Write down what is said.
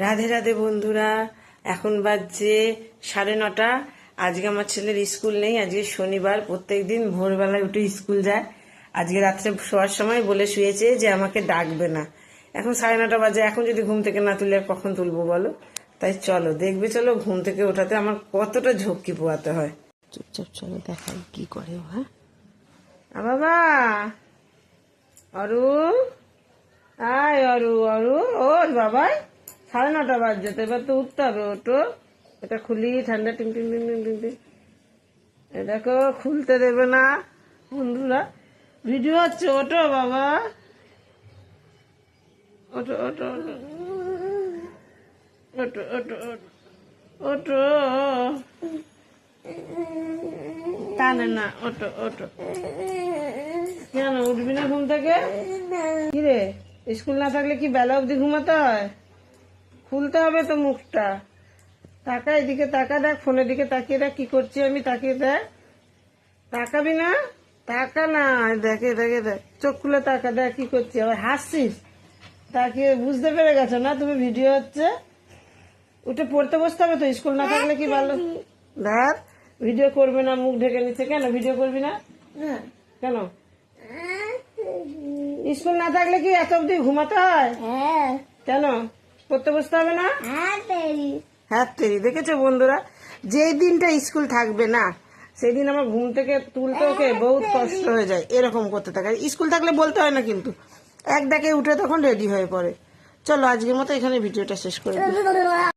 রাধে রাধে বন্ধুরা, এখন বাজছে 9:30। আজকে আমার ছেলের স্কুল নেই, আজকে শনিবার। প্রত্যেকদিন ভোরবেলায় উঠে স্কুল যায়। আজকে রাত্রে শোয়ার সময় বলে শুয়েছে যে আমাকে ডাকবে না। এখন 9:30 বাজে, এখন যদি ঘুম থেকে না তুলে আর কখন তুলবো বলো? তাই চলো দেখবে, চলো ঘুম থেকে ওঠাতে আমার কতটা ঝক্কি পোয়াতে হয়। চুপচাপ চলো দেখাই কি করে ও। হ্যাঁ বাবা, অরু আয়, অরু অরু, ওর বাবাই 9:30 বাজছে তো, এবার তো উঠতে হবে। ওটো, এটা খুলি, ঠান্ডা টিং টিং টিং টিং টিং টিং। এ দেখো, খুলতে দেবে না বন্ধুরা, ভিডিও হচ্ছে। ওটো বাবা, ওটো ওটো ওটো ওটো ওটো ওটো, টানে না, ওটো ওটো। কেন উঠবি না ঘুম থেকে? কিরে, স্কুল না থাকলে কি বেলা অবধি ঘুমাতে হয়? খুলতে হবে তো মুখটা। তাকা এদিকে, তাকা, দেখ ফোনের দিকে তাকিয়ে দেখ কি করছি আমি, তাকিয়ে দেখ। তাকাবি না? তাকা না, দেখে দেখে দেখ, চোখ খুলে তাকা, দেখ কি করছি। আবার হাসছিস, তাকিয়ে বুঝতে পেরে গেছো না তুমি ভিডিও হচ্ছে? উঠে পড়তে বসতে হবে তো, স্কুল না থাকলে কি ভালো। দেখ, ভিডিও করবে না, মুখ ঢেকে নিচ্ছে। কেন ভিডিও করবি না? কেন? স্কুল না থাকলে কি এত অব্দি ঘুমাতে হয়? কেন পড়তে বসতে হবে না? হ্যাঁ তেরি, দেখেছো বন্ধুরা, যেই দিনটা স্কুল থাকবে না সেই দিন আমার ঘুম থেকে তুলতে ওকে বহুত কষ্ট হয়ে যায়। এরকম করতে থাকে। স্কুল থাকলে বলতে হয় না কিন্তু, এক ডাকে উঠে তখন রেডি হয়ে পড়ে। চলো আজকের মতো এখানে ভিডিওটা শেষ করে দিই।